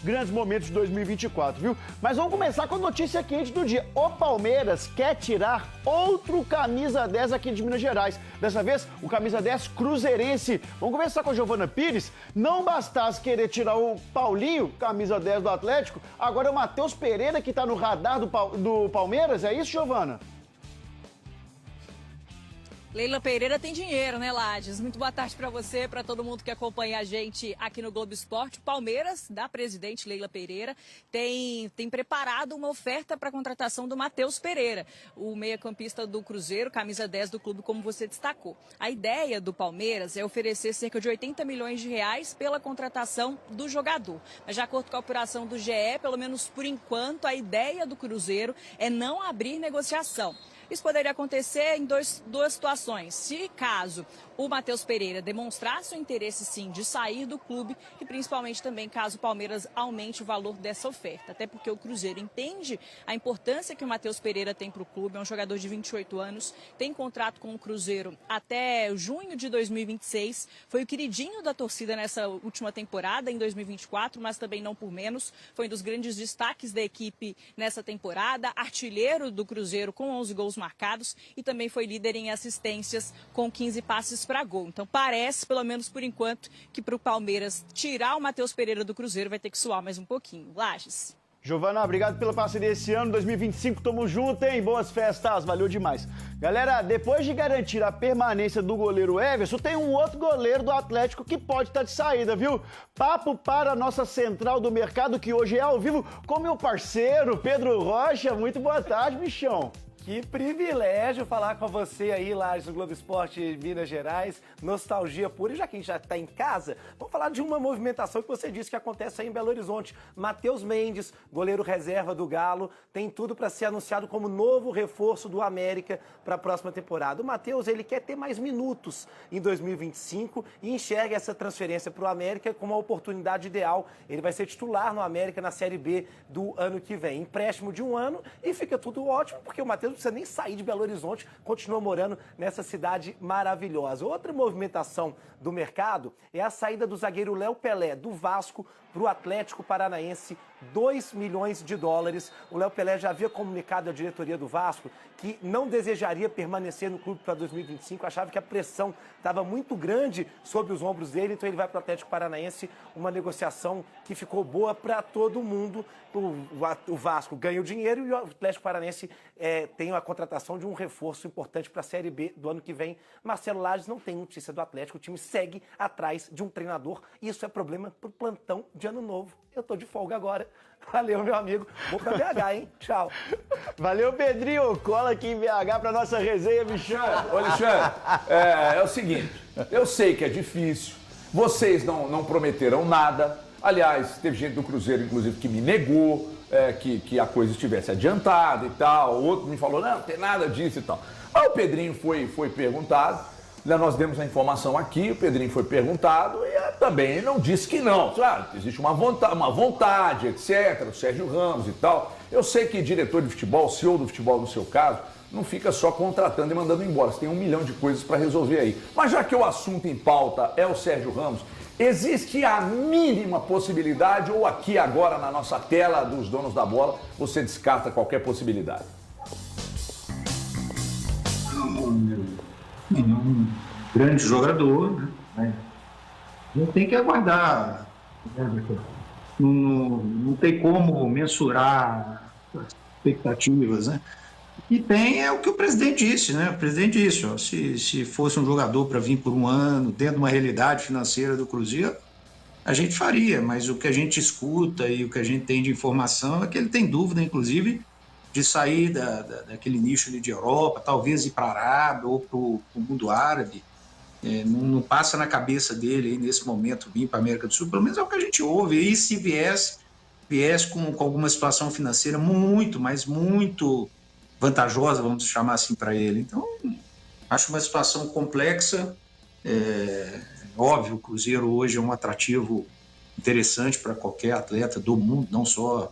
grandes momentos de 2024, viu? Mas vamos começar com a notícia quente do dia. O Palmeiras quer tirar outro camisa 10 aqui de Minas Gerais. Dessa vez, o camisa 10 cruzeirense. Vamos conversar com a Giovana Pires. Não bastasse querer tirar o Paulinho, camisa 10 do Atlético, agora é o Matheus Pereira que está no radar do Palmeiras. É isso, Giovana? Leila Pereira tem dinheiro, né, Lages? Muito boa tarde para você, para todo mundo que acompanha a gente aqui no Globo Esporte. O Palmeiras, da presidente Leila Pereira, tem preparado uma oferta para a contratação do Matheus Pereira, o meia-campista do Cruzeiro, camisa 10 do clube, como você destacou. A ideia do Palmeiras é oferecer cerca de 80 milhões de reais pela contratação do jogador. Mas, de acordo com a apuração do GE, pelo menos por enquanto, a ideia do Cruzeiro é não abrir negociação. Isso poderia acontecer em duas situações. Se caso o Matheus Pereira demonstrasse o interesse, sim, de sair do clube e principalmente também caso o Palmeiras aumente o valor dessa oferta. Até porque o Cruzeiro entende a importância que o Matheus Pereira tem para o clube. É um jogador de 28 anos, tem contrato com o Cruzeiro até junho de 2026. Foi o queridinho da torcida nessa última temporada, em 2024, mas também não por menos. Foi um dos grandes destaques da equipe nessa temporada. Artilheiro do Cruzeiro com 11 gols marcados e também foi líder em assistências com 15 passes para gol. Então parece, pelo menos por enquanto, que para o Palmeiras tirar o Matheus Pereira do Cruzeiro vai ter que suar mais um pouquinho. Lages. Giovana, obrigado pela parceria esse ano, 2025, tamo junto, hein? Boas festas, valeu demais. Galera, depois de garantir a permanência do goleiro Everson, tem um outro goleiro do Atlético que pode estar de saída, viu? Papo para a nossa central do mercado, que hoje é ao vivo, com meu parceiro, Pedro Rocha. Muito boa tarde, bichão. Que privilégio falar com você aí, Lages, no Globo Esporte Minas Gerais. Nostalgia pura. E já que a gente já está em casa, vamos falar de uma movimentação que você disse que acontece aí em Belo Horizonte. Matheus Mendes, goleiro reserva do Galo, tem tudo para ser anunciado como novo reforço do América para a próxima temporada. O Matheus, ele quer ter mais minutos em 2025 e enxerga essa transferência para o América como uma oportunidade ideal. Ele vai ser titular no América na Série B do ano que vem. Empréstimo de 1 ano e fica tudo ótimo, porque o Matheus não precisa nem sair de Belo Horizonte, continua morando nessa cidade maravilhosa. Outra movimentação do mercado é a saída do zagueiro Léo Pelé, do Vasco, para o Atlético Paranaense, 2 milhões de dólares. O Léo Pelé já havia comunicado à diretoria do Vasco que não desejaria permanecer no clube para 2025, achava que a pressão estava muito grande sobre os ombros dele, então ele vai para o Atlético Paranaense, uma negociação que ficou boa para todo mundo. O Vasco ganha o dinheiro e o Atlético Paranaense tem a contratação de um reforço importante para a Série B do ano que vem. Marcelo Lages não tem notícia do Atlético, o time segue atrás de um treinador e isso é problema para o plantão de ano novo. Eu tô de folga agora. Valeu, meu amigo. Vou pra BH, hein? Tchau. Valeu, Pedrinho. Cola aqui em BH pra nossa resenha, bichão. Ô, Alexandre, é o seguinte, eu sei que é difícil, vocês não prometeram nada. Aliás, teve gente do Cruzeiro, inclusive, que me negou que a coisa estivesse adiantada e tal. Outro me falou, não tem nada disso e tal. Aí o Pedrinho foi perguntado. Nós demos a informação aqui, o Pedrinho foi perguntado e também não disse que não. Claro, existe uma vontade, etc., o Sérgio Ramos e tal. Eu sei que diretor de futebol, CEO do futebol no seu caso, não fica só contratando e mandando embora. Você tem 1 milhão de coisas para resolver aí. Mas já que o assunto em pauta é o Sérgio Ramos, existe a mínima possibilidade, ou aqui agora na nossa tela dos donos da bola, você descarta qualquer possibilidade? Um grande jogador, né? A gente tem que aguardar. Não tem como mensurar as expectativas, né? E tem o que o presidente disse, né? O presidente disse, ó, se fosse um jogador para vir por 1 ano, dentro de uma realidade financeira do Cruzeiro, a gente faria, mas o que a gente escuta e o que a gente tem de informação é que ele tem dúvida, inclusive, de sair daquele nicho ali de Europa, talvez ir para a Arábia ou para o mundo árabe. Não passa na cabeça dele aí, nesse momento vir para a América do Sul, pelo menos é o que a gente ouve. E se viesse com alguma situação financeira muito, mas muito vantajosa, vamos chamar assim, para ele. Então, acho uma situação complexa. Óbvio, o Cruzeiro hoje é um atrativo interessante para qualquer atleta do mundo, não só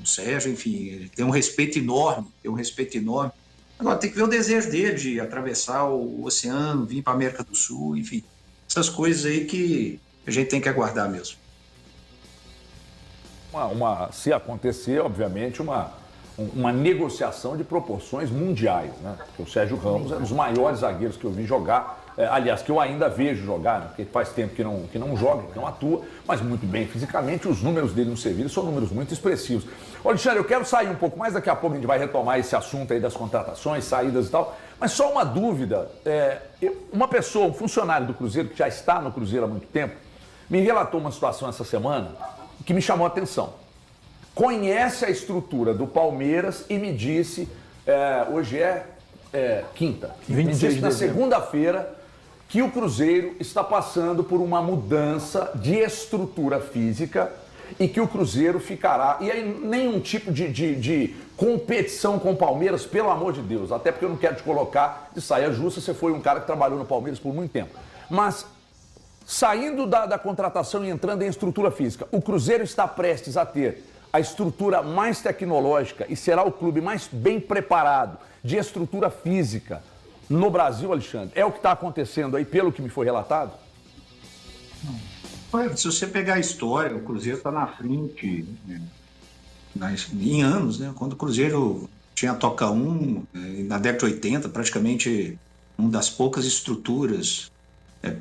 o Sérgio, enfim, ele tem um respeito enorme, Agora tem que ver o desejo dele de atravessar o oceano, vir para a América do Sul, enfim, essas coisas aí que a gente tem que aguardar mesmo. se acontecer, obviamente, uma negociação de proporções mundiais, né? Porque o Sérgio Ramos é um dos maiores zagueiros que eu vi jogar, aliás, que eu ainda vejo jogar, né? Porque faz tempo que não joga, que não atua, mas muito bem fisicamente. Os números dele no Sevilha são números muito expressivos. Ô, Alexandre, eu quero sair um pouco mais, daqui a pouco a gente vai retomar esse assunto aí das contratações, saídas e tal, mas só uma dúvida, uma pessoa, um funcionário do Cruzeiro, que já está no Cruzeiro há muito tempo, me relatou uma situação essa semana que me chamou a atenção. Conhece a estrutura do Palmeiras e me disse, hoje é quinta, me disse na segunda-feira que o Cruzeiro está passando por uma mudança de estrutura física e que o Cruzeiro ficará, e aí nenhum tipo de competição com o Palmeiras, pelo amor de Deus, até porque eu não quero te colocar de saia justa, você foi um cara que trabalhou no Palmeiras por muito tempo, mas saindo da contratação e entrando em estrutura física, o Cruzeiro está prestes a ter a estrutura mais tecnológica e será o clube mais bem preparado de estrutura física no Brasil, Alexandre? É o que está acontecendo aí, pelo que me foi relatado? Se você pegar a história, o Cruzeiro está na frente, em anos, né? Quando o Cruzeiro tinha a Toca 1, na década de 80, praticamente uma das poucas estruturas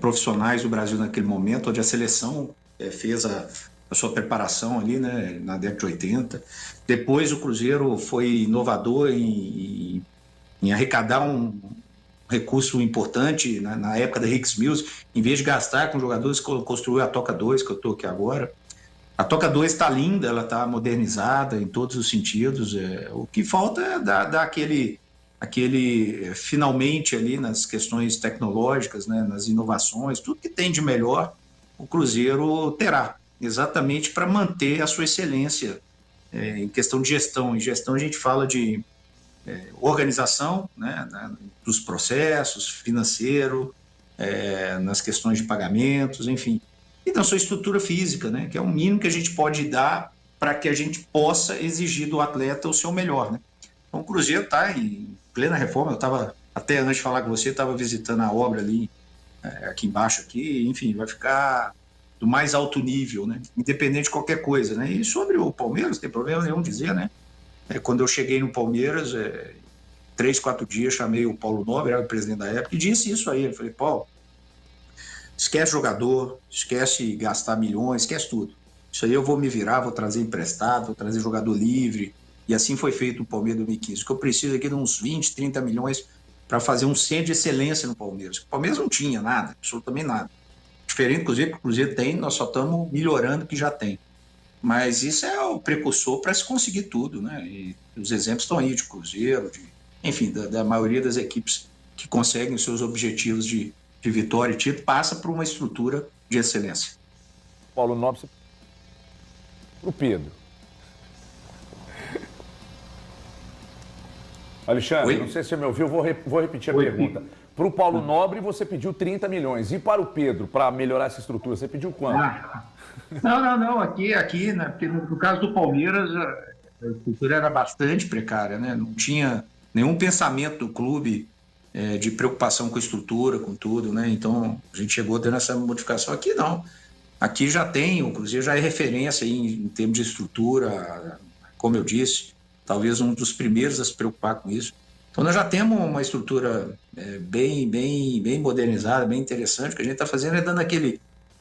profissionais do Brasil naquele momento, onde a seleção fez a sua preparação ali, né, na década de 80. Depois o Cruzeiro foi inovador em arrecadar um recurso importante na época da Hicks Mills, em vez de gastar com jogadores, construiu a Toca 2, que eu estou aqui agora. A Toca 2 está linda, ela está modernizada em todos os sentidos. O que falta é dar aquele finalmente ali nas questões tecnológicas, né, nas inovações, tudo que tem de melhor o Cruzeiro terá, exatamente para manter a sua excelência em questão de gestão. Em gestão a gente fala de organização, né, dos processos, financeiro, nas questões de pagamentos, enfim. E na sua estrutura física, né, que é o mínimo que a gente pode dar para que a gente possa exigir do atleta o seu melhor, né? Então o Cruzeiro está em plena reforma. Eu estava, até antes de falar com você, estava visitando a obra ali, aqui embaixo, aqui, enfim, vai ficar do mais alto nível, né? Independente de qualquer coisa, né? E sobre o Palmeiras, não tem problema nenhum dizer, né? Quando eu cheguei no Palmeiras, 3, 4 dias, chamei o Paulo Nobre, era o presidente da época, e disse isso aí. Eu falei, Paulo, esquece jogador, esquece gastar milhões, esquece tudo. Isso aí eu vou me virar, vou trazer emprestado, vou trazer jogador livre. E assim foi feito no Palmeiras 2015. O que eu preciso aqui de uns 20, 30 milhões para fazer um centro de excelência no Palmeiras. O Palmeiras não tinha nada, absolutamente nada. Diferente, inclusive, que o Cruzeiro tem, nós só estamos melhorando o que já tem. Mas isso é o precursor para se conseguir tudo, né? E os exemplos estão aí de Cruzeiro, enfim, da maioria das equipes que conseguem os seus objetivos de vitória e título, passa por uma estrutura de excelência. Paulo Nobre, para o Pedro. Alexandre, não sei se você me ouviu, vou repetir a pergunta. Para o Paulo Nobre, você pediu 30 milhões. E para o Pedro, para melhorar essa estrutura, você pediu quanto? Não. Aqui, né, porque no caso do Palmeiras, a estrutura era bastante precária, né? Não tinha nenhum pensamento do clube de preocupação com a estrutura, com tudo, né? Então, a gente chegou tendo essa modificação. Aqui não. Aqui já tem, o Cruzeiro já é referência aí em termos de estrutura, como eu disse, talvez um dos primeiros a se preocupar com isso. Então, nós já temos uma estrutura bem modernizada, bem interessante. O que a gente está fazendo é dando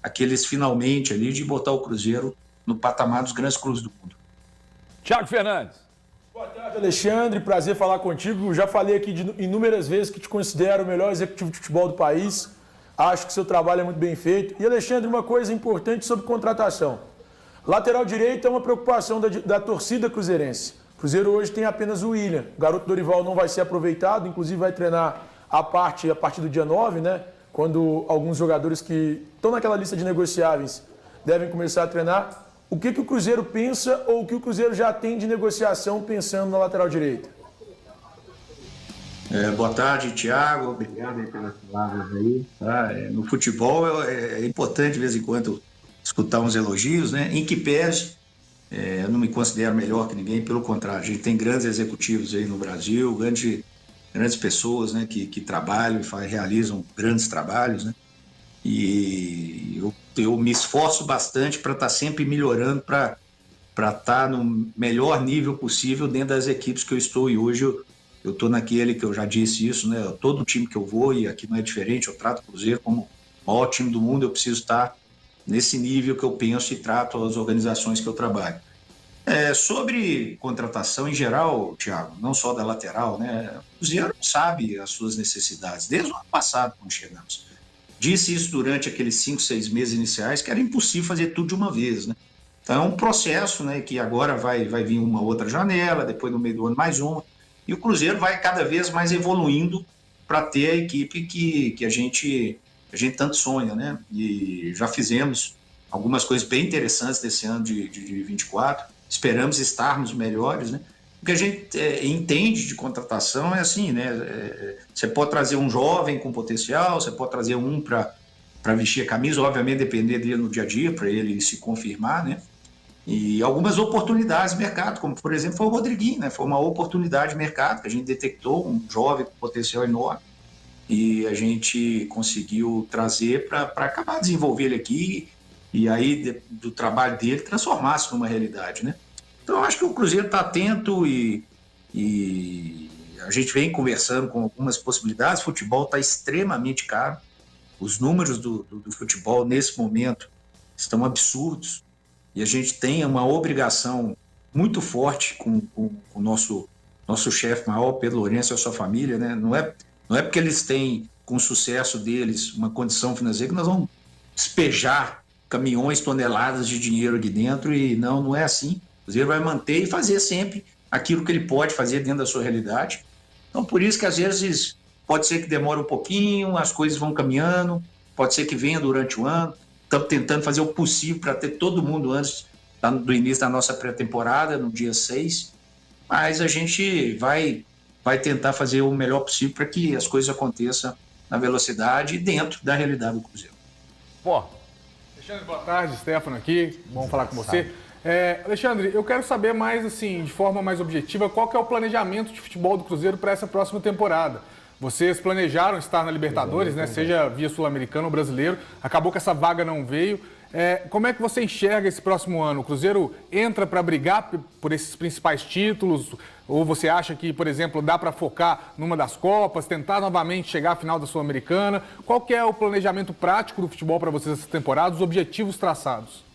aqueles finalmente ali de botar o Cruzeiro no patamar dos grandes clubes do mundo. Thiago Fernandes. Boa tarde, Alexandre. Prazer falar contigo. Já falei aqui inúmeras vezes que te considero o melhor executivo de futebol do país. Acho que seu trabalho é muito bem feito. E, Alexandre, uma coisa importante sobre contratação. Lateral direito é uma preocupação da torcida cruzeirense. O Cruzeiro hoje tem apenas o William. O garoto Dorival não vai ser aproveitado, inclusive vai treinar a partir do dia 9, né? Quando alguns jogadores que estão naquela lista de negociáveis devem começar a treinar. O que o Cruzeiro pensa ou o que o Cruzeiro já tem de negociação pensando na lateral direita? Boa tarde, Thiago. Obrigado aí pelas palavras aí. No futebol é importante de vez em quando escutar uns elogios, né? Em que pese, eu não me considero melhor que ninguém, pelo contrário, a gente tem grandes executivos aí no Brasil, grandes pessoas, né, que trabalham e realizam grandes trabalhos, né? E eu me esforço bastante para estar sempre melhorando, para para estar no melhor nível possível dentro das equipes que eu estou. E hoje eu estou naquele que eu já disse isso, né? Todo time que eu vou, e aqui não é diferente, eu trato o Cruzeiro como o maior time do mundo, eu preciso estar nesse nível que eu penso e trato as organizações que eu trabalho. Sobre contratação em geral, Thiago, não só da lateral, né? O Cruzeiro sabe as suas necessidades, desde o ano passado, quando chegamos. Disse isso durante aqueles 5, 6 meses iniciais, que era impossível fazer tudo de uma vez, né? Então é um processo, né, que agora vai vir uma outra janela, depois no meio do ano mais uma, e o Cruzeiro vai cada vez mais evoluindo para ter a equipe que a gente tanto sonha, né? E já fizemos algumas coisas bem interessantes desse ano de 24, esperamos estarmos melhores, né? O que a gente entende de contratação é assim, né? Você pode trazer um jovem com potencial, você pode trazer um para vestir a camisa, obviamente depender dele no dia a dia, para ele se confirmar, né? E algumas oportunidades de mercado, como por exemplo foi o Rodriguinho, né? Foi uma oportunidade de mercado que a gente detectou, um jovem com potencial enorme, e a gente conseguiu trazer para acabar de desenvolver ele aqui, e aí do trabalho dele transformar-se numa realidade, né? Então eu acho que o Cruzeiro está atento e a gente vem conversando com algumas possibilidades. O futebol está extremamente caro, os números do futebol nesse momento estão absurdos, e a gente tem uma obrigação muito forte com o nosso chefe maior, Pedro Lourenço, e a sua família, né? Não é porque eles têm, com o sucesso deles, uma condição financeira que nós vamos despejar caminhões, toneladas de dinheiro aqui dentro, e não é assim. O Cruzeiro vai manter e fazer sempre aquilo que ele pode fazer dentro da sua realidade. Então, por isso que às vezes pode ser que demore um pouquinho, as coisas vão caminhando, pode ser que venha durante o ano. Estamos tentando fazer o possível para ter todo mundo antes do início da nossa pré-temporada, no dia 6, mas a gente vai tentar fazer o melhor possível para que as coisas aconteçam na velocidade e dentro da realidade do Cruzeiro. Pô, Alexandre, boa tarde, Stefano aqui, bom falar com você. Alexandre, eu quero saber mais, assim, de forma mais objetiva, qual que é o planejamento de futebol do Cruzeiro para essa próxima temporada. Vocês planejaram estar na Libertadores, né? Seja via Sul-Americano ou brasileiro. Acabou que essa vaga não veio. Como é que você enxerga esse próximo ano? O Cruzeiro entra para brigar por esses principais títulos? Ou você acha que, por exemplo, dá para focar numa das Copas, tentar novamente chegar à final da Sul-Americana? Qual que é o planejamento prático do futebol para vocês essa temporada, os objetivos traçados?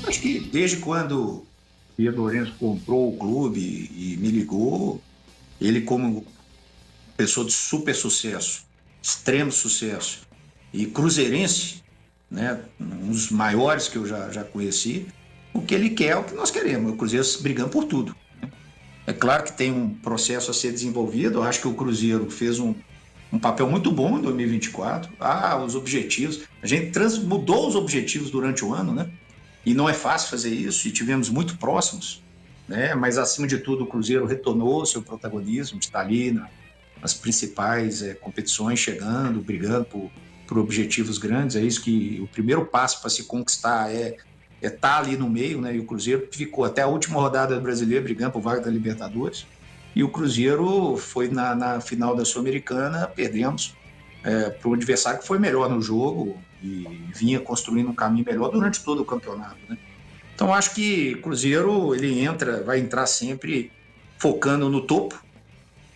Acho que desde quando o Pedro Lourenço comprou o clube e me ligou, ele como pessoa de super sucesso, extremo sucesso, e cruzeirense, né, um dos maiores que eu já conheci, o que ele quer é o que nós queremos, o Cruzeiro brigando por tudo. É claro que tem um processo a ser desenvolvido, eu acho que o Cruzeiro fez um papel muito bom em 2024, os objetivos, a gente mudou os objetivos durante o ano, né, e não é fácil fazer isso, e tivemos muito próximos, né, mas acima de tudo o Cruzeiro retornou seu protagonismo, está ali nas principais competições, chegando, brigando por objetivos grandes. É isso que o primeiro passo para se conquistar é estar ali no meio, né? E o Cruzeiro ficou até a última rodada do Brasileiro brigando por vaga da Libertadores, e o Cruzeiro foi na final da Sul-Americana, perdemos para um adversário que foi melhor no jogo e vinha construindo um caminho melhor durante todo o campeonato, né? Então acho que o Cruzeiro vai entrar sempre focando no topo,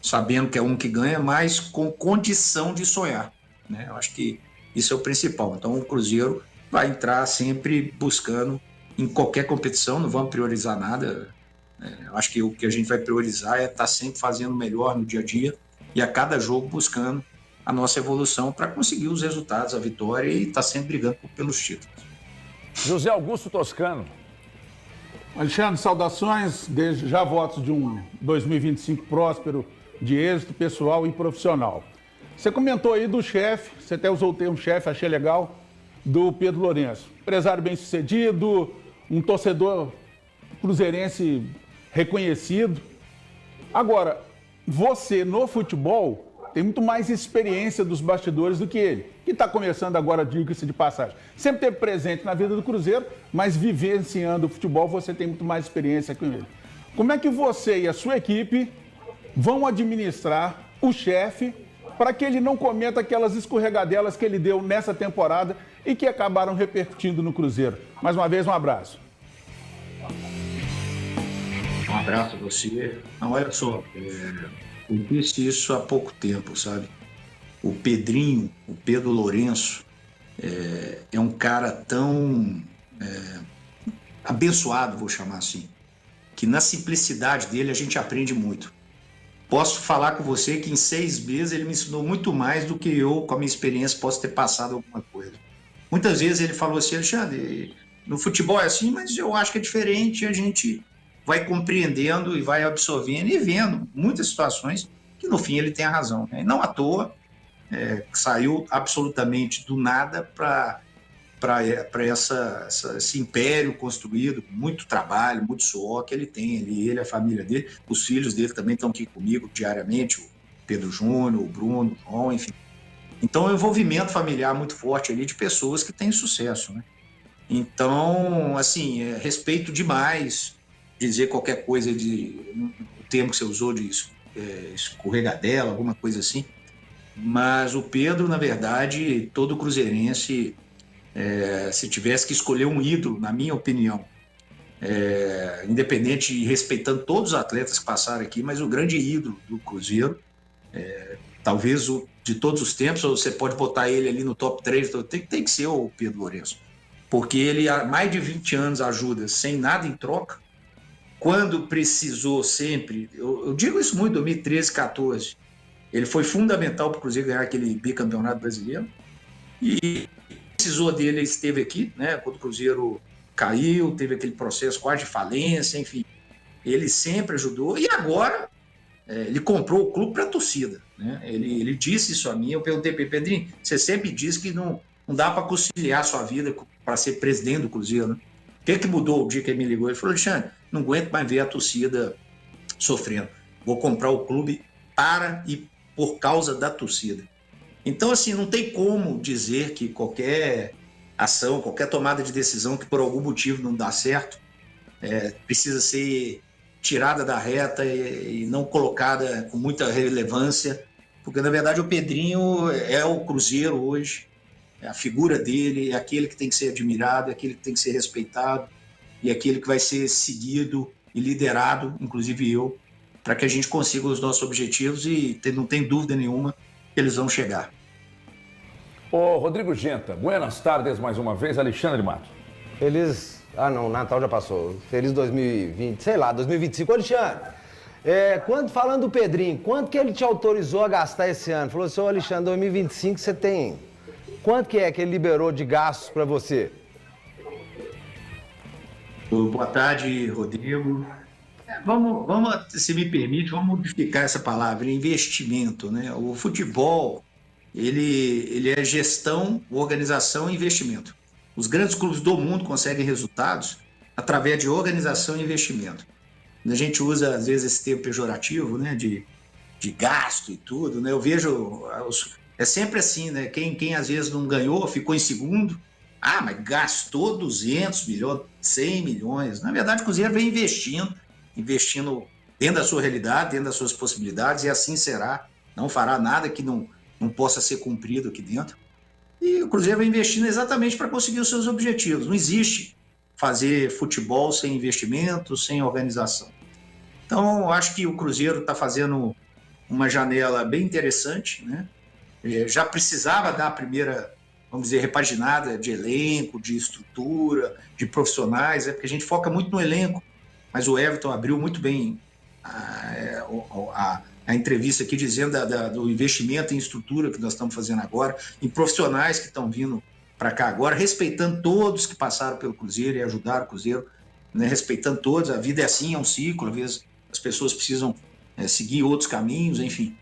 sabendo que é um que ganha, mas com condição de sonhar, né? Eu acho que isso é o principal. Então o Cruzeiro vai entrar sempre buscando em qualquer competição, não vamos priorizar nada. Eu acho que o que a gente vai priorizar é estar sempre fazendo melhor no dia a dia e a cada jogo buscando a nossa evolução para conseguir os resultados, a vitória, e estar sempre brigando pelos títulos. José Augusto Toscano. Alexandre, saudações, desde já votos de um 2025 próspero, de êxito pessoal e profissional. Você comentou aí do chefe, você até usou o termo chefe, achei legal, do Pedro Lourenço. Empresário bem-sucedido, um torcedor cruzeirense reconhecido. Agora, você no futebol tem muito mais experiência dos bastidores do que ele, que está começando agora, diga-se de passagem. Sempre teve presente na vida do Cruzeiro, mas vivenciando o futebol, você tem muito mais experiência com ele. Como é que você e a sua equipe vão administrar o chefe para que ele não cometa aquelas escorregadelas que ele deu nessa temporada e que acabaram repercutindo no Cruzeiro? Mais uma vez, um abraço. Um abraço a você. Não, olha só, eu disse isso há pouco tempo, sabe? O Pedrinho, o Pedro Lourenço, é um cara tão abençoado, vou chamar assim, que na simplicidade dele a gente aprende muito. Posso falar com você que em 6 meses ele me ensinou muito mais do que eu, com a minha experiência, posso ter passado alguma coisa. Muitas vezes ele falou assim: Alexandre, no futebol é assim, mas eu acho que é diferente, a gente vai compreendendo e vai absorvendo e vendo muitas situações que no fim ele tem a razão, né? E não à toa saiu absolutamente do nada para esse império construído, com muito trabalho, muito suor que ele tem, ele, a família dele, os filhos dele também estão aqui comigo diariamente, o Pedro Júnior, o Bruno, o João, enfim. Então é um envolvimento familiar muito forte ali de pessoas que têm sucesso, né? Então, assim, respeito demais dizer qualquer coisa o termo que você usou de escorregadela, alguma coisa assim, mas o Pedro, na verdade, todo cruzeirense, se tivesse que escolher um ídolo, na minha opinião, independente e respeitando todos os atletas que passaram aqui, mas o grande ídolo do Cruzeiro, talvez o de todos os tempos, ou você pode botar ele ali no top 3, tem que ser o Pedro Lourenço, porque ele há mais de 20 anos ajuda sem nada em troca. Quando precisou sempre, eu digo isso muito, 2013, 14, ele foi fundamental para o Cruzeiro ganhar aquele bicampeonato brasileiro, e precisou dele, ele esteve aqui, né, quando o Cruzeiro caiu, teve aquele processo quase de falência, enfim, ele sempre ajudou, e agora ele comprou o clube para a torcida, né? Ele disse isso a mim, eu perguntei para ele: Pedrinho, você sempre disse que não dá para conciliar a sua vida para ser presidente do Cruzeiro, né? O que mudou o dia que ele me ligou? Ele falou: Alexandre, não aguento mais ver a torcida sofrendo, vou comprar o clube para e por causa da torcida. Então, assim, não tem como dizer que qualquer ação, qualquer tomada de decisão que por algum motivo não dá certo, precisa ser tirada da reta e não colocada com muita relevância, porque, na verdade, o Pedrinho é o Cruzeiro hoje, é a figura dele, é aquele que tem que ser admirado, é aquele que tem que ser respeitado, e é aquele que vai ser seguido e liderado, inclusive eu, para que a gente consiga os nossos objetivos e não tem dúvida nenhuma que eles vão chegar. Ô, Rodrigo Genta, buenas tardes mais uma vez, Alexandre Matos. Feliz... Ah, não, Natal já passou. Feliz 2020, sei lá, 2025. Ô, Alexandre, falando do Pedrinho, quanto que ele te autorizou a gastar esse ano? Falou assim: ô, Alexandre, 2025 você tem... Quanto que ele liberou de gastos para você? Boa tarde, Rodrigo. Vamos, se me permite, vamos modificar essa palavra, investimento, né? O futebol, ele é gestão, organização e investimento. Os grandes clubes do mundo conseguem resultados através de organização e investimento. A gente usa, às vezes, esse termo pejorativo, né, de gasto e tudo, né? Eu vejo, é sempre assim, né? Quem às vezes não ganhou, ficou em segundo, mas gastou 200 milhões, 100 milhões. Na verdade, o Cruzeiro vem investindo dentro da sua realidade, dentro das suas possibilidades, e assim será. Não fará nada que não possa ser cumprido aqui dentro. E o Cruzeiro vem investindo exatamente para conseguir os seus objetivos. Não existe fazer futebol sem investimento, sem organização. Então, eu acho que o Cruzeiro está fazendo uma janela bem interessante, né? Já precisava dar a primeira, vamos dizer, repaginada de elenco, de estrutura, de profissionais, porque a gente foca muito no elenco, mas o Everton abriu muito bem a entrevista aqui dizendo do investimento em estrutura que nós estamos fazendo agora, em profissionais que estão vindo para cá agora, respeitando todos que passaram pelo Cruzeiro e ajudaram o Cruzeiro, né? Respeitando todos. A vida é assim, é um ciclo, às vezes as pessoas precisam seguir outros caminhos, enfim.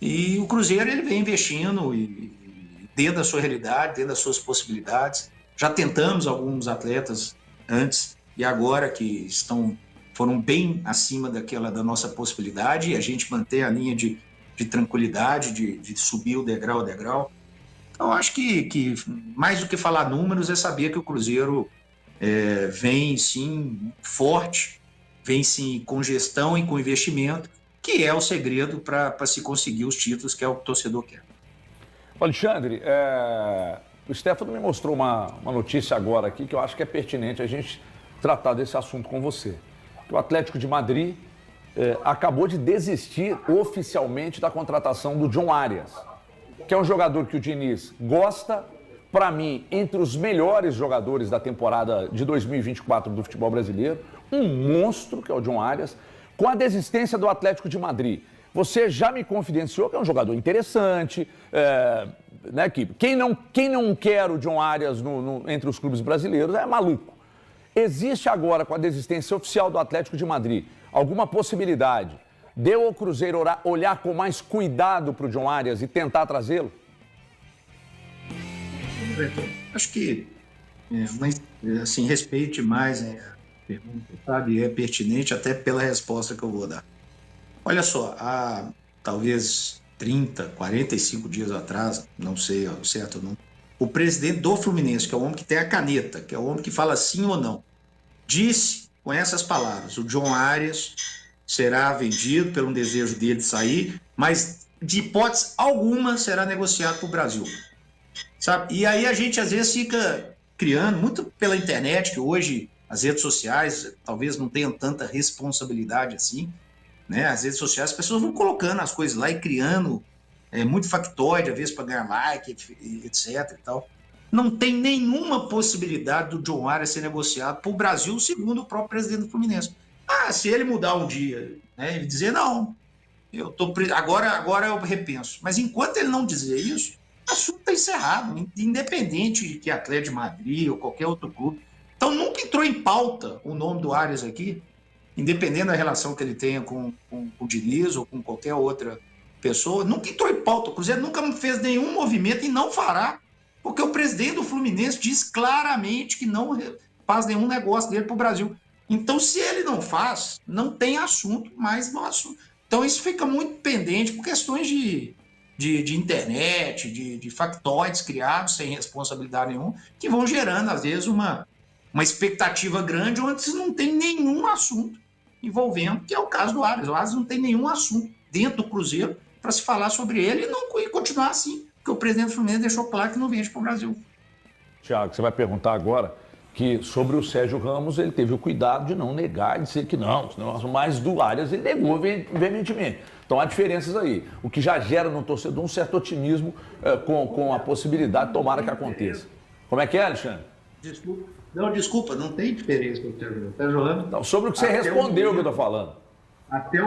E o Cruzeiro, ele vem investindo dentro da sua realidade, dentro das suas possibilidades. Já tentamos alguns atletas antes e agora que foram bem acima da nossa possibilidade, e a gente mantém a linha de tranquilidade, de subir o degrau a degrau. Então, acho que mais do que falar números é saber que o Cruzeiro vem, sim, forte, vem, sim, com gestão e com investimento, que é o segredo para se conseguir os títulos, que é o que o torcedor quer. Alexandre, o Stefano me mostrou uma notícia agora aqui que eu acho que é pertinente a gente tratar desse assunto com você. que o Atlético de Madrid acabou de desistir oficialmente da contratação do John Arias, que é um jogador que o Diniz gosta, para mim, entre os melhores jogadores da temporada de 2024 do futebol brasileiro, um monstro, que é o John Arias, com a desistência do Atlético de Madrid. Você já me confidenciou que é um jogador interessante, né, que quem não quer o John Arias entre os clubes brasileiros é maluco. Existe agora, com a desistência oficial do Atlético de Madrid, alguma possibilidade de o Cruzeiro olhar com mais cuidado para o John Arias e tentar trazê-lo? Acho que, assim, respeite mais a pergunta, sabe? É pertinente até pela resposta que eu vou dar. Olha só, há talvez 30, 45 dias atrás, não sei ao certo ou não, o presidente do Fluminense, que é o homem que tem a caneta, que é o homem que fala sim ou não, disse com essas palavras: o John Arias será vendido pelo desejo dele de sair, mas de hipótese alguma será negociado para o Brasil. Sabe? E aí a gente às vezes fica criando, muito pela internet, que hoje as redes sociais talvez não tenham tanta responsabilidade assim, né? As redes sociais, as pessoas vão colocando as coisas lá e criando muito factoide, às vezes para ganhar like, etc. e tal. Não tem nenhuma possibilidade do John Arias ser negociado para o Brasil, segundo o próprio presidente do Fluminense. Se ele mudar um dia, né, ele dizer, não, agora eu repenso. Mas enquanto ele não dizer isso, o assunto está encerrado, independente de que Atlético de Madrid ou qualquer outro clube. Então nunca entrou em pauta o nome do Arias aqui, independente da relação que ele tenha com o Diniz ou com qualquer outra pessoa, nunca entrou em pauta. O Cruzeiro nunca fez nenhum movimento e não fará, porque o presidente do Fluminense diz claramente que não faz nenhum negócio dele para o Brasil. Então, se ele não faz, não tem assunto mais no assunto. Então, isso fica muito pendente por questões de internet, de factoides criados sem responsabilidade nenhuma, que vão gerando, às vezes, uma expectativa grande onde não tem nenhum assunto envolvendo, que é o caso do Arias. O Arias não tem nenhum assunto dentro do Cruzeiro para se falar sobre ele e continuar assim, porque o presidente do Fluminense deixou claro que não vende para o Brasil. Tiago, você vai perguntar agora que sobre o Sérgio Ramos ele teve o cuidado de não negar, de dizer que não, mas do Arias ele negou veementemente. Então há diferenças aí, o que já gera no torcedor um certo otimismo com a possibilidade, tomara que aconteça. Como é que é, Alexandre? Desculpa, não tem diferença com o Sérgio Ramos. Não, sobre o que você respondeu que eu estou falando. Até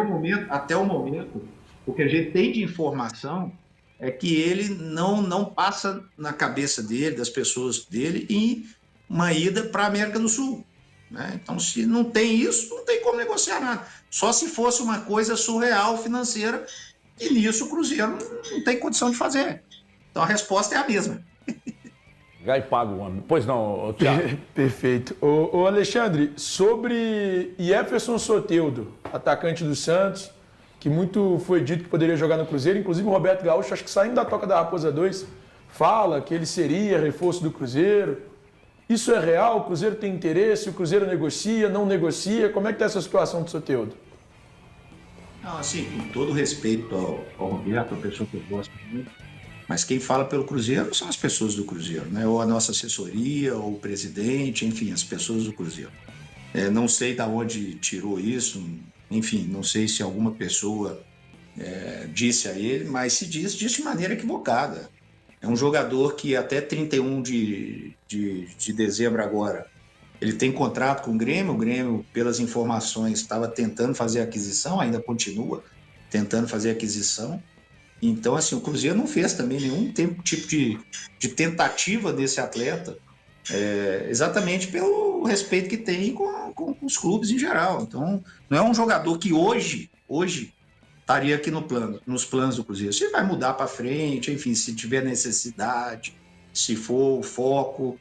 o momento, o que a gente tem de informação é que ele não passa na cabeça dele, das pessoas dele, em uma ida para a América do Sul. Né? Então, se não tem isso, não tem como negociar nada. Só se fosse uma coisa surreal financeira, e nisso o Cruzeiro não tem condição de fazer. Então, a resposta é a mesma. Gai paga o homem. Pois não, Thiago. Perfeito. Ô Alexandre, sobre Jefferson Soteldo, atacante do Santos, que muito foi dito que poderia jogar no Cruzeiro, inclusive o Roberto Gaúcho, acho que saindo da Toca da Raposa 2, fala que ele seria reforço do Cruzeiro. Isso é real? O Cruzeiro tem interesse? O Cruzeiro negocia, não negocia? Como é que está essa situação do Soteldo? Não, assim, com todo respeito ao Roberto, a pessoa que eu gosto muito, mas quem fala pelo Cruzeiro são as pessoas do Cruzeiro, né? Ou a nossa assessoria, ou o presidente, enfim, as pessoas do Cruzeiro. Não sei de onde tirou isso, enfim, não sei se alguma pessoa disse a ele, mas se disse de maneira equivocada. É um jogador que até 31 de dezembro agora, ele tem contrato com o Grêmio, pelas informações, estava tentando fazer a aquisição, ainda continua tentando fazer a aquisição. Então, assim, o Cruzeiro não fez também nenhum tipo de tentativa desse atleta, exatamente pelo respeito que tem com os clubes em geral. Então, não é um jogador que hoje estaria aqui nos planos do Cruzeiro. Se vai mudar para frente, enfim, se tiver necessidade, se for o foco.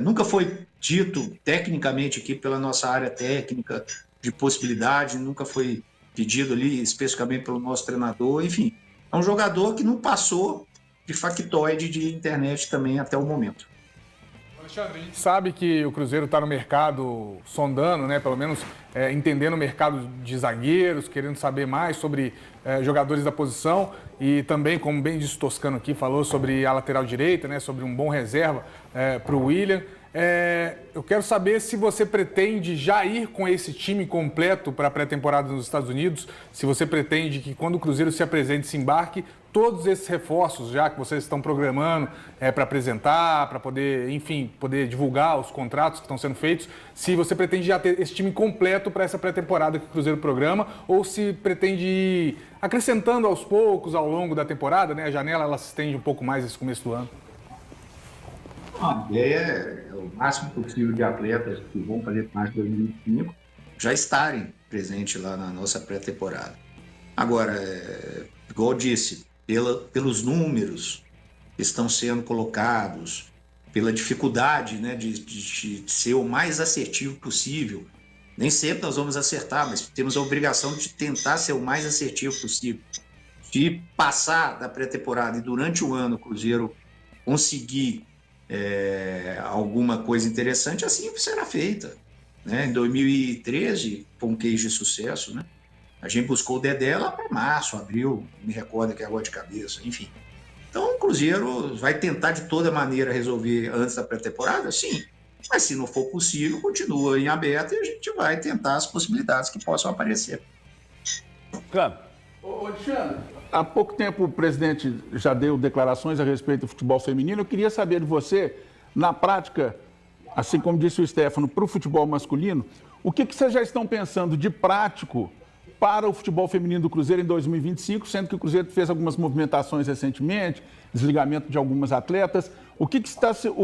Nunca foi dito tecnicamente aqui pela nossa área técnica de possibilidade, nunca foi pedido ali especificamente pelo nosso treinador, enfim. É um jogador que não passou de factoide de internet também até o momento. Alexandre, a gente sabe que o Cruzeiro está no mercado sondando, né? Pelo menos entendendo o mercado de zagueiros, querendo saber mais sobre jogadores da posição e também, como bem disse o Toscano aqui, falou sobre a lateral direita, né? Sobre um bom reserva para o William. Eu quero saber se você pretende já ir com esse time completo para a pré-temporada nos Estados Unidos, se você pretende que quando o Cruzeiro se apresente, se embarque, todos esses reforços já que vocês estão programando para apresentar, para poder, enfim, poder divulgar os contratos que estão sendo feitos, se você pretende já ter esse time completo para essa pré-temporada que o Cruzeiro programa, ou se pretende ir acrescentando aos poucos ao longo da temporada, né? A janela ela se estende um pouco mais nesse começo do ano. A ideia é o máximo possível de atletas que vão fazer parte de 2025 já estarem presentes lá na nossa pré-temporada. Agora, igual eu disse, pelos números que estão sendo colocados, pela dificuldade, né, de ser o mais assertivo possível, nem sempre nós vamos acertar, mas temos a obrigação de tentar ser o mais assertivo possível. De passar da pré-temporada e durante o ano o Cruzeiro conseguir alguma coisa interessante, assim será feita. Né? Em 2013, foi um case de sucesso, né? A gente buscou o Dedé lá para março, abril, me recordo aqui agora de cabeça, enfim. Então o Cruzeiro vai tentar de toda maneira resolver antes da pré-temporada? Sim. Mas se não for possível, continua em aberto e a gente vai tentar as possibilidades que possam aparecer. Claro. Ô, Alexandre, há pouco tempo o presidente já deu declarações a respeito do futebol feminino. Eu queria saber de você, na prática, assim como disse o Stefano, para o futebol masculino, o que vocês já estão pensando de prático para o futebol feminino do Cruzeiro em 2025, sendo que o Cruzeiro fez algumas movimentações recentemente, desligamento de algumas atletas. O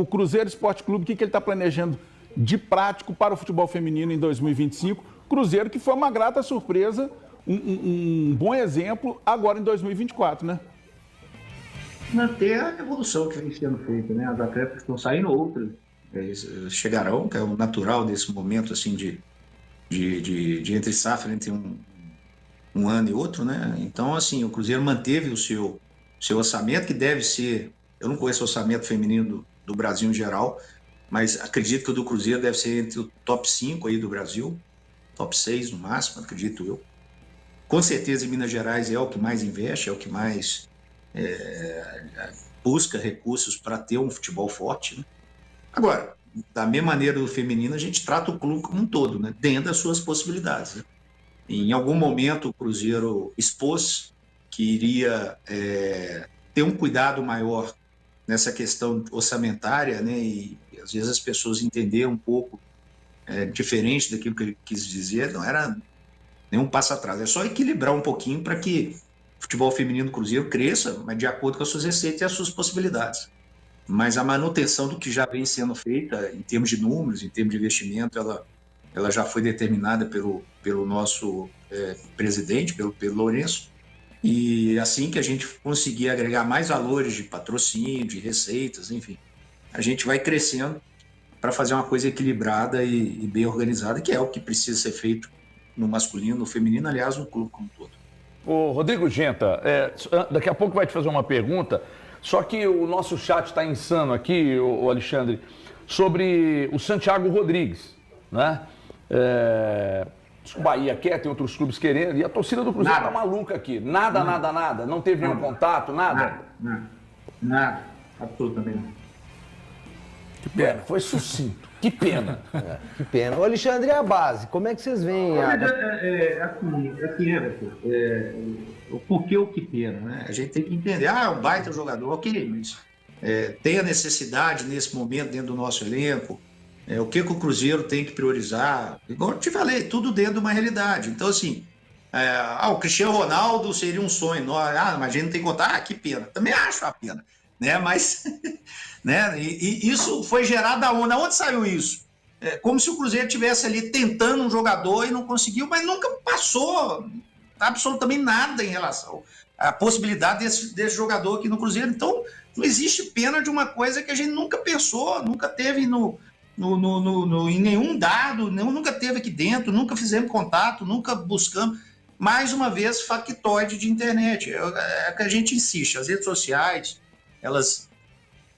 Cruzeiro Esporte Clube, o que ele está planejando de prático para o futebol feminino em 2025? Cruzeiro que foi uma grata surpresa, um bom exemplo agora em 2024, né? Manter a evolução que vem sendo feita, né? As atletas estão saindo, outras chegarão, que é o natural desse momento assim de entre safra, entre um ano e outro, né? Então, assim, o Cruzeiro manteve o seu orçamento, que deve ser, eu não conheço o orçamento feminino do Brasil em geral, mas acredito que o do Cruzeiro deve ser entre o top 5 aí do Brasil, top 6 no máximo, acredito eu. Com certeza em Minas Gerais é o que mais investe, é o que mais busca recursos para ter um futebol forte, né? Agora, da mesma maneira do feminino, a gente trata o clube como um todo, né? Dentro das suas possibilidades, né? Em algum momento o Cruzeiro expôs que iria ter um cuidado maior nessa questão orçamentária, né? E às vezes as pessoas entenderam um pouco diferente daquilo que ele quis dizer, não era nenhum passo atrás, é só equilibrar um pouquinho para que o futebol feminino do Cruzeiro cresça, mas de acordo com as suas receitas e as suas possibilidades. Mas a manutenção do que já vem sendo feita em termos de números, em termos de investimento, ela já foi determinada pelo nosso presidente, pelo Lourenço, e assim que a gente conseguir agregar mais valores de patrocínio, de receitas, enfim, a gente vai crescendo para fazer uma coisa equilibrada e bem organizada, que é o que precisa ser feito no masculino, no feminino, aliás, no clube como um todo. Ô, Rodrigo Genta, daqui a pouco vai te fazer uma pergunta, só que o nosso chat está insano aqui, o Alexandre, sobre o Santiago Rodrigues, né? O Bahia quer, tem outros clubes querendo, e a torcida do Cruzeiro tá maluca aqui. Nada, não teve nenhum contato, nada? Nada, absolutamente não. Que pena, foi sucinto. Que pena. Que pena. Ô, Alexandre, e a base? Como é que vocês veem? Por que o que pena, né? A gente tem que entender. Um baita jogador, ok, mas tem a necessidade nesse momento dentro do nosso elenco. O que o Cruzeiro tem que priorizar? Igual eu te falei, tudo dentro de uma realidade. Então, assim, o Cristiano Ronaldo seria um sonho. Mas a gente não tem que contar. Que pena. Também acho a pena. Né? Mas, né? E isso foi gerado da onde? Onde saiu isso? Como se o Cruzeiro estivesse ali tentando um jogador e não conseguiu, mas nunca passou absolutamente nada em relação à possibilidade desse jogador aqui no Cruzeiro. Então, não existe pena de uma coisa que a gente nunca pensou, nunca teve em nenhum dado, nunca teve aqui dentro, nunca fizemos contato, nunca buscamos. Mais uma vez, factoide de internet. É que a gente insiste. As redes sociais, elas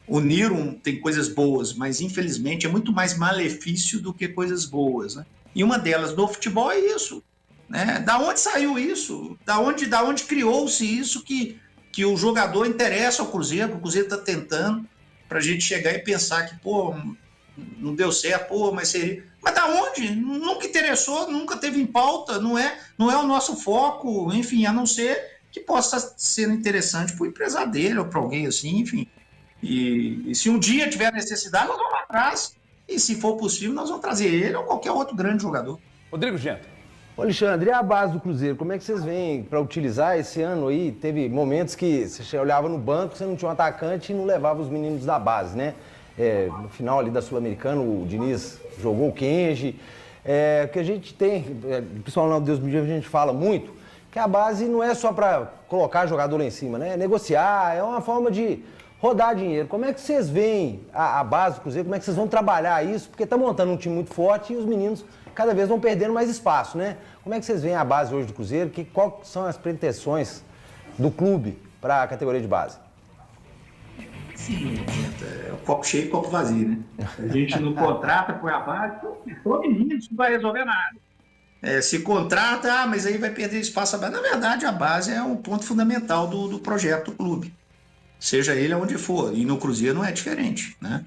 uniram, tem coisas boas, mas infelizmente é muito mais malefício do que coisas boas, né? E uma delas do futebol é isso, né? Da onde saiu isso? Da onde criou-se isso que o jogador interessa ao Cruzeiro, que o Cruzeiro está tentando, para a gente chegar e pensar que, não deu certo, pô, mas seria... Mas da onde? Nunca interessou, nunca teve em pauta, não é o nosso foco, enfim, a não ser que possa ser interessante para o empresário dele ou para alguém assim, enfim. E se um dia tiver necessidade, nós vamos atrás. E se for possível, nós vamos trazer ele ou qualquer outro grande jogador. Rodrigo Gento. Ô, Alexandre, e a base do Cruzeiro? Como é que vocês veem para utilizar esse ano aí? Teve momentos que você olhava no banco, você não tinha um atacante e não levava os meninos da base, né? No final ali da Sul-Americana, o Diniz jogou o Kenji. Que a gente tem, o pessoal lá do Deus me livre, a gente fala muito, que a base não é só para colocar jogador lá em cima, né? É negociar, é uma forma de rodar dinheiro. Como é que vocês veem a base do Cruzeiro? Como é que vocês vão trabalhar isso? Porque tá montando um time muito forte e os meninos cada vez vão perdendo mais espaço, né? Como é que vocês veem a base hoje do Cruzeiro? Quais são as pretensões do clube para a categoria de base? Sim, é o copo cheio e o copo vazio, né? A gente não contrata, põe a base, pô, menino, isso não vai resolver nada. Se contrata, mas aí vai perder espaço. Na verdade, a base é um ponto fundamental do projeto do clube. Seja ele onde for. E no Cruzeiro não é diferente, né?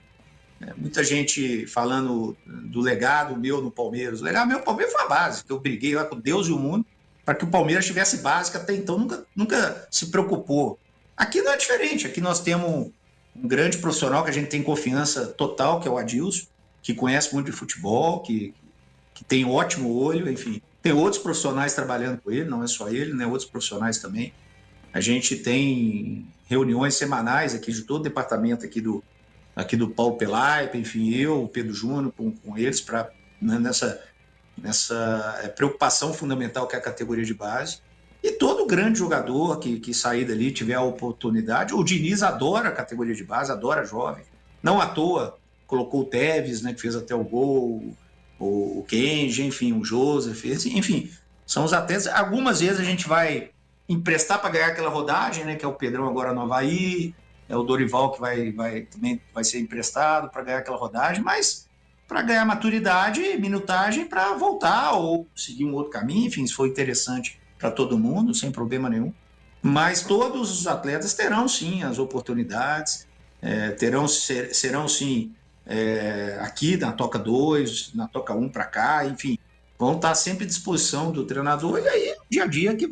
Muita gente falando do legado meu no Palmeiras. O legado meu no Palmeiras foi a base, que eu briguei lá com Deus e o mundo para que o Palmeiras tivesse base, que até então nunca se preocupou. Aqui não é diferente. Aqui nós temos um grande profissional que a gente tem confiança total, que é o Adilson, que conhece muito de futebol, que tem ótimo olho, enfim. Tem outros profissionais trabalhando com ele, não é só ele, né? Outros profissionais também. A gente tem reuniões semanais aqui de todo o departamento aqui do Paulo Pelaipe, enfim, eu, o Pedro Júnior, com eles, para nessa preocupação fundamental que é a categoria de base. E todo grande jogador que sair dali, tiver a oportunidade, o Diniz adora a categoria de base, adora jovem. Não à toa colocou o Tevez, né, que fez até o gol, o Kenji, enfim, o Joseph, enfim, são os atletas. Algumas vezes a gente vai emprestar para ganhar aquela rodagem, né, que é o Pedrão agora no Avaí, é o Dorival que também vai ser emprestado para ganhar aquela rodagem, mas para ganhar maturidade e minutagem para voltar ou seguir um outro caminho, enfim, se for interessante para todo mundo, sem problema nenhum. Mas todos os atletas terão sim as oportunidades, serão sim aqui na Toca 2, na Toca 1 para cá, enfim, vão estar sempre à disposição do treinador, e aí dia a dia que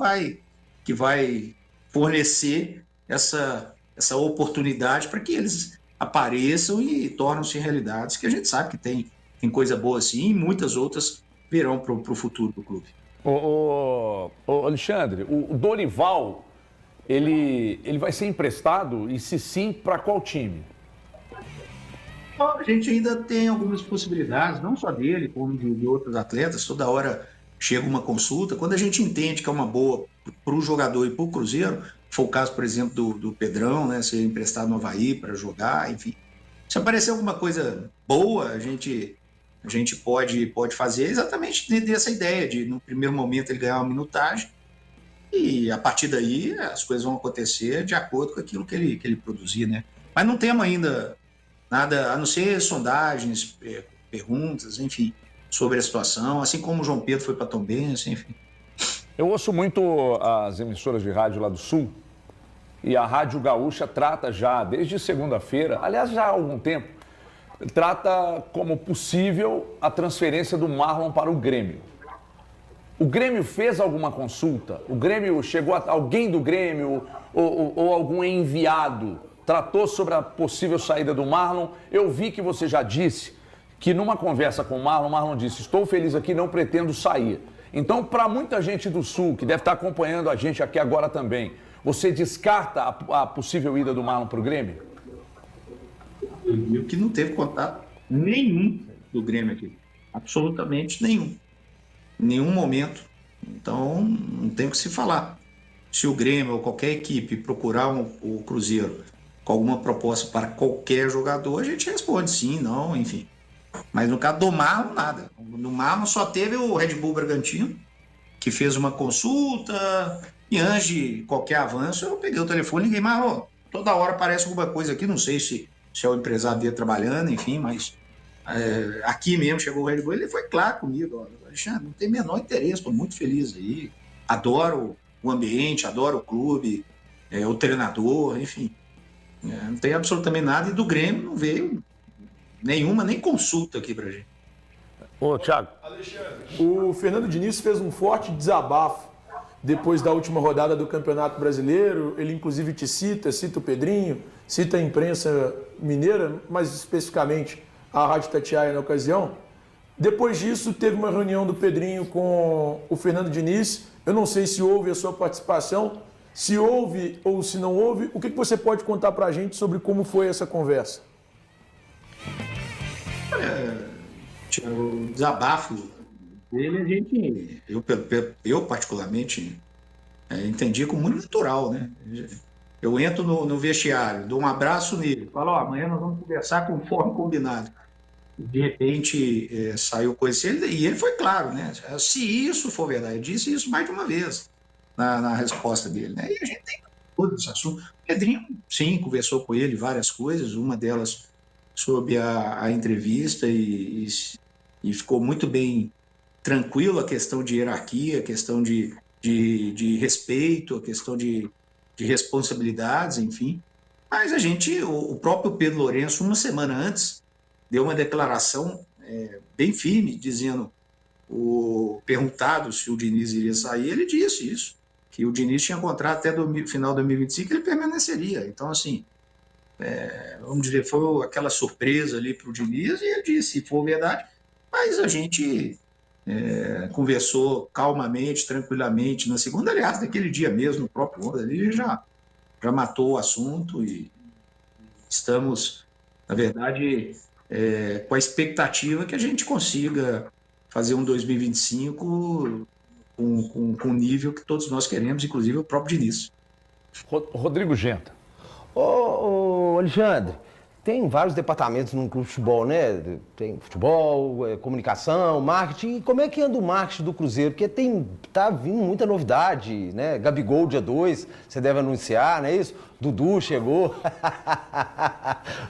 vai fornecer essa oportunidade para que eles apareçam e tornem-se realidades, que a gente sabe que tem coisa boa assim, e muitas outras virão para o futuro do clube. Ô, Alexandre, o Dorival, ele vai ser emprestado? E se sim, para qual time? A gente ainda tem algumas possibilidades, não só dele, como de outros atletas. Toda hora chega uma consulta. Quando a gente entende que é uma boa para o jogador e para o Cruzeiro, foi o caso, por exemplo, do Pedrão, né, ser emprestado no Avaí para jogar, enfim. Se aparecer alguma coisa boa, a gente pode fazer exatamente dessa ideia de, no primeiro momento, ele ganhar uma minutagem e, a partir daí, as coisas vão acontecer de acordo com aquilo que ele produzir, né? Mas não temos ainda nada, a não ser sondagens, perguntas, enfim, sobre a situação, assim como o João Pedro foi para Tombense, enfim. Eu ouço muito as emissoras de rádio lá do Sul e a Rádio Gaúcha trata já, desde segunda-feira, aliás, já há algum tempo, trata como possível a transferência do Marlon para o Grêmio. O Grêmio fez alguma consulta? O Grêmio chegou a alguém do Grêmio ou algum enviado tratou sobre a possível saída do Marlon? Eu vi que você já disse que numa conversa com o Marlon disse: estou feliz aqui, não pretendo sair. Então, para muita gente do Sul, que deve estar acompanhando a gente aqui agora também, você descarta a possível ida do Marlon para o Grêmio? Eu digo que não teve contato nenhum do Grêmio aqui. Absolutamente nenhum. Em nenhum momento. Então, não tem o que se falar. Se o Grêmio ou qualquer equipe procurar o Cruzeiro com alguma proposta para qualquer jogador, a gente responde sim, não, enfim. Mas no caso do Marlon, nada. No Marlon só teve o Red Bull Bragantino, que fez uma consulta, e antes de qualquer avanço, eu peguei o telefone e liguei: Marlon, toda hora aparece alguma coisa aqui, não sei se é o empresário dele trabalhando, enfim, mas aqui mesmo chegou o Red Bull, ele foi claro comigo: Alexandre, não tem menor interesse, estou muito feliz aí, adoro o ambiente, adoro o clube, o treinador, enfim, não tem absolutamente nada, e do Grêmio não veio nenhuma, nem consulta aqui pra gente. Ô, Thiago. O Fernando Diniz fez um forte desabafo depois da última rodada do Campeonato Brasileiro. Ele inclusive te cita o Pedrinho, cita a imprensa mineira, mais especificamente a Rádio Itatiaia na ocasião. Depois disso, teve uma reunião do Pedrinho com o Fernando Diniz. Eu não sei se houve a sua participação. Se houve ou se não houve, o que você pode contar pra gente sobre como foi essa conversa? O desabafo dele, eu particularmente, entendi como muito natural, né? Eu entro no vestiário, dou um abraço nele, falo, amanhã nós vamos conversar conforme combinado. De repente, saiu coisa assim, e ele foi claro, né? Se isso for verdade, eu disse isso mais de uma vez na resposta dele, né? E a gente tem todos os assuntos. O Pedrinho, sim, conversou com ele várias coisas, uma delas sobre a entrevista e ficou muito bem tranquilo a questão de hierarquia, a questão de respeito, a questão de responsabilidades, enfim. Mas o próprio Pedro Lourenço, uma semana antes, deu uma declaração bem firme, dizendo, perguntado se o Diniz iria sair, ele disse isso, que o Diniz tinha contrato até final de 2025 ele permaneceria. Então, assim, vamos dizer, foi aquela surpresa ali para o Diniz, e ele disse, se for verdade, mas a gente conversou calmamente, tranquilamente, na segunda, aliás, naquele dia mesmo, no próprio ano, ele já matou o assunto e estamos, na verdade, com a expectativa que a gente consiga fazer um 2025 com o nível que todos nós queremos, inclusive o próprio Diniz. Rodrigo Genta. Ô, Alexandre, tem vários departamentos num clube de futebol, né? Tem futebol, comunicação, marketing. E como é que anda o marketing do Cruzeiro? Porque tá vindo muita novidade, né? Gabigol, dia 2, você deve anunciar, não é isso? Dudu chegou.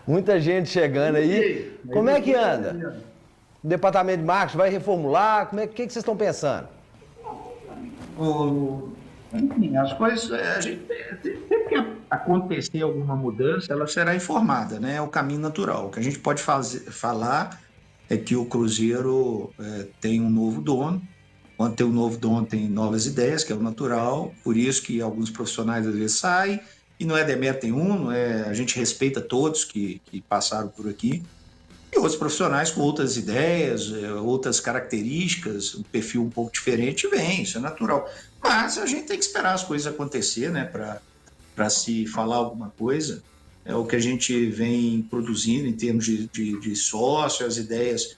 Muita gente chegando aí. Como é que anda? O departamento de marketing vai reformular? O que vocês estão pensando? Enfim, as coisas, a gente sempre que acontecer alguma mudança, ela será informada, né? É o caminho natural. O que a gente pode falar é que o Cruzeiro tem um novo dono. Quando tem um novo dono, tem novas ideias, que é o natural. Por isso que alguns profissionais às vezes saem, e não é demérito nenhum, a gente respeita todos que passaram por aqui. E outros profissionais com outras ideias, outras características, um perfil um pouco diferente, vem, isso é natural. Mas a gente tem que esperar as coisas acontecer, né, para se falar alguma coisa. É o que a gente vem produzindo em termos de sócio, as ideias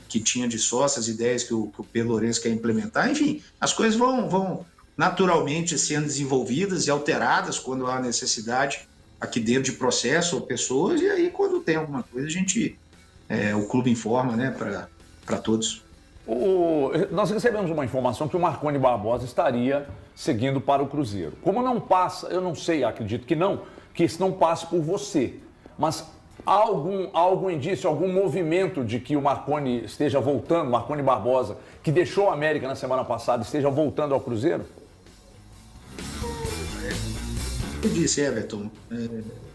que tinha de sócio, as ideias que o Pedro Lourenço quer implementar. Enfim, as coisas vão naturalmente sendo desenvolvidas e alteradas quando há necessidade aqui dentro de processo ou pessoas, e aí quando tem alguma coisa o clube informa, né, para todos. Nós recebemos uma informação que o Marconi Barbosa estaria seguindo para o Cruzeiro. Como não passa, eu não sei, acredito que não, que isso não passe por você, mas há algum indício, algum movimento de que o Marconi esteja voltando, Marconi Barbosa, que deixou a América na semana passada, esteja voltando ao Cruzeiro? Eu disse, Everton,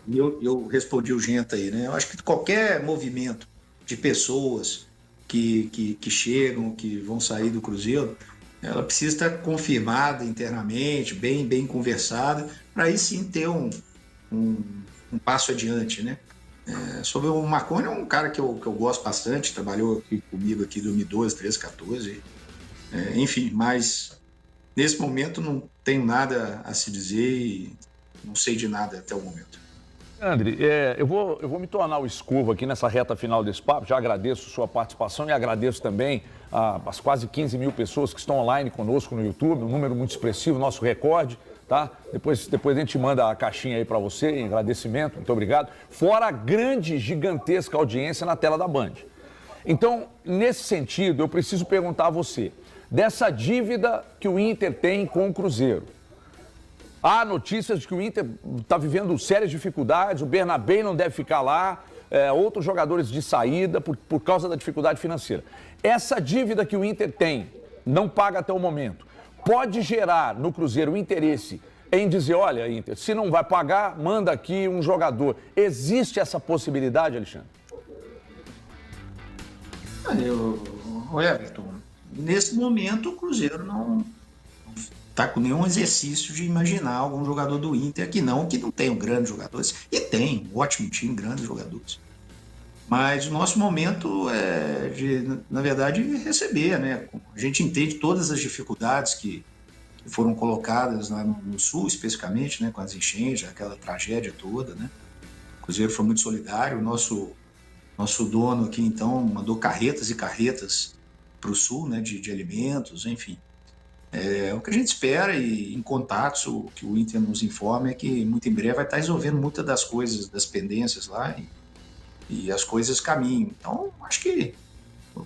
eu respondi o Genta aí, né? Eu acho que qualquer movimento de pessoas que chegam, que vão sair do Cruzeiro, ela precisa estar confirmada internamente, bem conversada, para aí sim ter um passo adiante, né? Sobre o Marconi, é um cara que eu gosto bastante, trabalhou comigo aqui em 2012, 13, 14, enfim, mas nesse momento não tenho nada a se dizer e não sei de nada até o momento. André, eu vou me tornar o escovo aqui nessa reta final desse papo. Já agradeço sua participação e agradeço também as quase 15 mil pessoas que estão online conosco no YouTube, um número muito expressivo, nosso recorde, tá? Depois a gente manda a caixinha aí para você em agradecimento, muito obrigado. Fora a grande, gigantesca audiência na tela da Band. Então, nesse sentido, eu preciso perguntar a você, dessa dívida que o Inter tem com o Cruzeiro. Há notícias de que o Inter está vivendo sérias dificuldades, o Bernabé não deve ficar lá, outros jogadores de saída por causa da dificuldade financeira. Essa dívida que o Inter tem, não paga até o momento, pode gerar no Cruzeiro o interesse em dizer, olha, Inter, se não vai pagar, manda aqui um jogador. Existe essa possibilidade, Alexandre? Everton, nesse momento o Cruzeiro não está com nenhum exercício de imaginar algum jogador do Inter que não tenham grandes jogadores. E tem um ótimo time, grandes jogadores. Mas o nosso momento é de, na verdade, receber, né? A gente entende todas as dificuldades que foram colocadas lá no Sul, especificamente, né? Com as enchentes, aquela tragédia toda, né? O Cruzeiro foi muito solidário. O nosso dono aqui, então, mandou carretas e carretas para o Sul, né? De alimentos, enfim. O que a gente espera, e em contatos, o que o Inter nos informa é que muito em breve vai estar resolvendo muitas das coisas, das pendências lá, e as coisas caminham. Então, acho que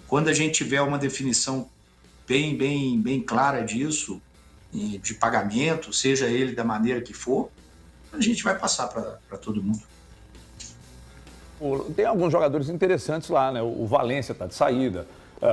quando a gente tiver uma definição bem clara disso, de pagamento, seja ele da maneira que for, a gente vai passar para todo mundo. Tem alguns jogadores interessantes lá, né? O Valência está de saída,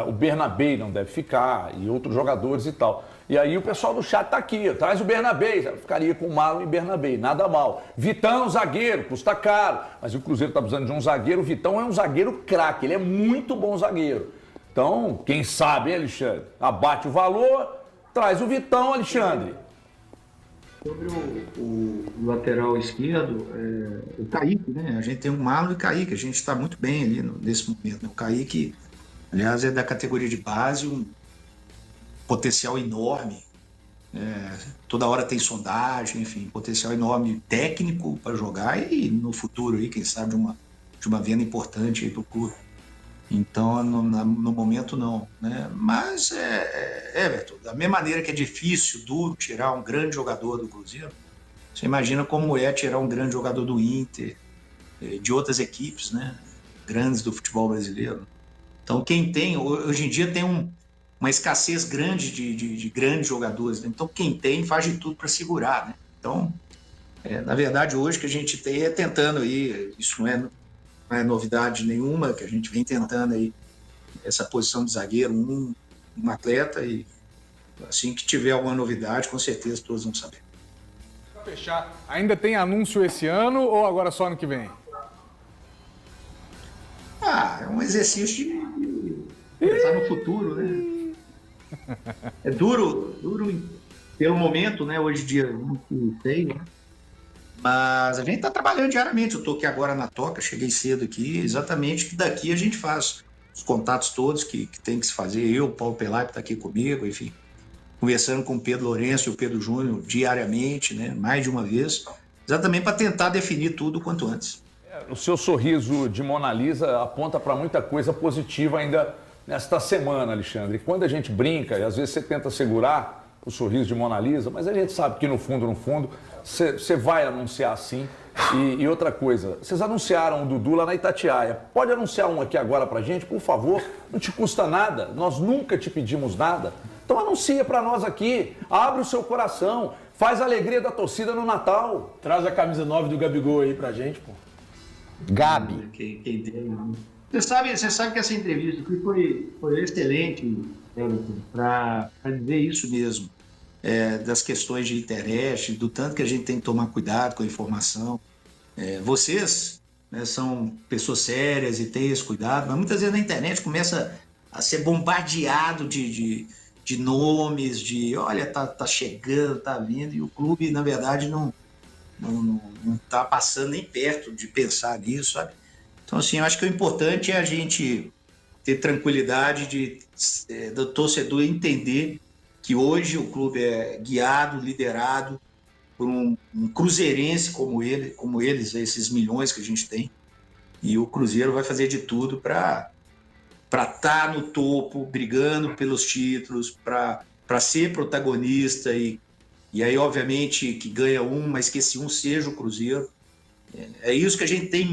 o Bernabé não deve ficar, e outros jogadores e tal. E aí o pessoal do chat tá aqui, traz o Bernabé, ficaria com o Marlon e Bernabé, nada mal. Vitão, zagueiro, custa caro, mas o Cruzeiro tá precisando de um zagueiro. O Vitão é um zagueiro craque, ele é muito bom zagueiro. Então, quem sabe, hein, Alexandre? Abate o valor, traz o Vitão, Alexandre. Sobre o lateral esquerdo, o Kaique, né? A gente tem o Marlon e o Kaique, a gente está muito bem ali nesse momento. Né? O Kaique, aliás, é da categoria de base, um potencial enorme, toda hora tem sondagem, enfim, potencial enorme técnico para jogar e no futuro aí, quem sabe, de uma venda importante aí para o clube. Então, no momento não, né? Mas, Everton, da mesma maneira que é difícil, duro, tirar um grande jogador do Cruzeiro, você imagina como é tirar um grande jogador do Inter, de outras equipes, né? Grandes do futebol brasileiro. Então, quem tem, hoje em dia tem uma escassez grande de grandes jogadores, né? Então quem tem faz de tudo para segurar, né? Então, na verdade, hoje que a gente tem é tentando aí, isso não é novidade nenhuma, que a gente vem tentando aí essa posição de zagueiro, um atleta, e assim que tiver alguma novidade, com certeza todos vão saber. Para fechar, ainda tem anúncio esse ano ou agora só ano que vem? É um exercício de pensar no futuro, né? É duro pelo momento, né? Hoje dia 26, né? Mas a gente está trabalhando diariamente. Eu estou aqui agora na Toca, cheguei cedo aqui, exatamente que daqui a gente faz os contatos todos que tem que se fazer. Eu, o Paulo Pelaipe está aqui comigo, enfim, conversando com o Pedro Lourenço e o Pedro Júnior diariamente, né? Mais de uma vez, exatamente para tentar definir tudo o quanto antes. O seu sorriso de Mona Lisa aponta para muita coisa positiva ainda nesta semana, Alexandre. E quando a gente brinca, e às vezes você tenta segurar o sorriso de Mona Lisa, mas a gente sabe que no fundo, você vai anunciar sim. E outra coisa, vocês anunciaram o Dudu lá na Itatiaia. Pode anunciar um aqui agora pra gente, por favor? Não te custa nada, nós nunca te pedimos nada. Então anuncia pra nós aqui, abre o seu coração, faz a alegria da torcida no Natal. Traz a camisa 9 do Gabigol aí pra gente, pô. Gabi. Você sabe que essa entrevista aqui foi excelente, para dizer isso mesmo, das questões de internet, do tanto que a gente tem que tomar cuidado com a informação. Vocês, né, são pessoas sérias e têm esse cuidado, mas muitas vezes na internet começa a ser bombardeado de nomes, olha, tá chegando, tá vindo, e o clube, na verdade, não está passando nem perto de pensar nisso, sabe? Então, assim, eu acho que o importante é a gente ter tranquilidade do torcedor entender que hoje o clube é guiado, liderado por um cruzeirense como eles, esses milhões que a gente tem, e o Cruzeiro vai fazer de tudo para estar no topo, brigando pelos títulos, para ser protagonista e aí, obviamente, que ganha mas que esse seja o Cruzeiro. É isso que a gente tem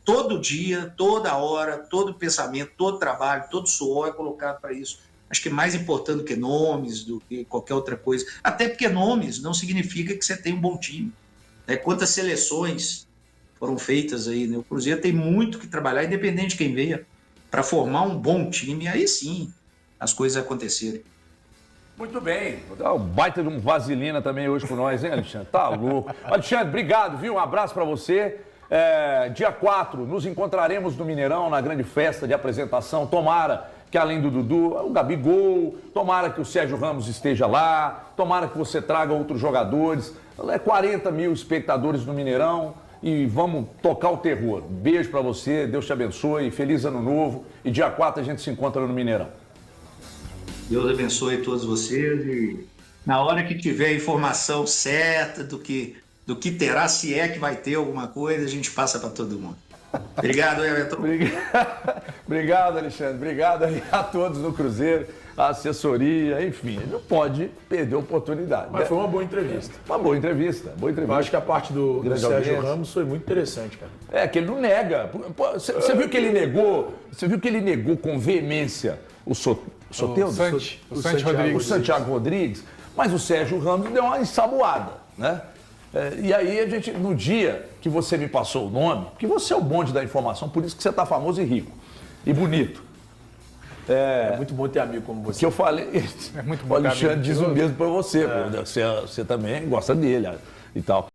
todo dia, toda hora, todo pensamento, todo trabalho, todo suor é colocado para isso. Acho que é mais importante do que nomes, do que qualquer outra coisa. Até porque nomes não significa que você tem um bom time. Quantas seleções foram feitas aí, né? O Cruzeiro tem muito que trabalhar, independente de quem venha, para formar um bom time. Aí sim as coisas acontecerem. Muito bem. Vou dar um baita de um vaselina também hoje com nós, hein, Alexandre? Tá louco. Alexandre, obrigado, viu? Um abraço pra você. Dia 4, nos encontraremos no Mineirão, na grande festa de apresentação. Tomara que além do Dudu, o Gabigol, tomara que o Sérgio Ramos esteja lá, tomara que você traga outros jogadores. 40 mil espectadores no Mineirão e vamos tocar o terror. Beijo pra você, Deus te abençoe, feliz ano novo e dia 4 a gente se encontra no Mineirão. Deus abençoe todos vocês e na hora que tiver a informação certa do que terá, se é que vai ter alguma coisa, a gente passa para todo mundo. Obrigado, Everton. Obrigado, Alexandre. Obrigado aí a todos no Cruzeiro, a assessoria, enfim. Ele não pode perder a oportunidade. Mas foi uma boa entrevista. Uma boa entrevista. Eu acho que a parte do Sérgio Ramos foi muito interessante, cara. Que ele não nega. Você viu que ele negou? Você viu que ele negou com veemência o Soteldo? O Santiago Rodrigues. Mas o Sérgio Ramos deu uma ensaboada, né? E aí a gente, no dia que você me passou o nome, que você é o bonde da informação, por isso que você está famoso e rico e bonito. É muito bom ter amigo como você. Que eu falei. É muito bom. O Alexandre diz o mesmo para você. Você também gosta dele e tal.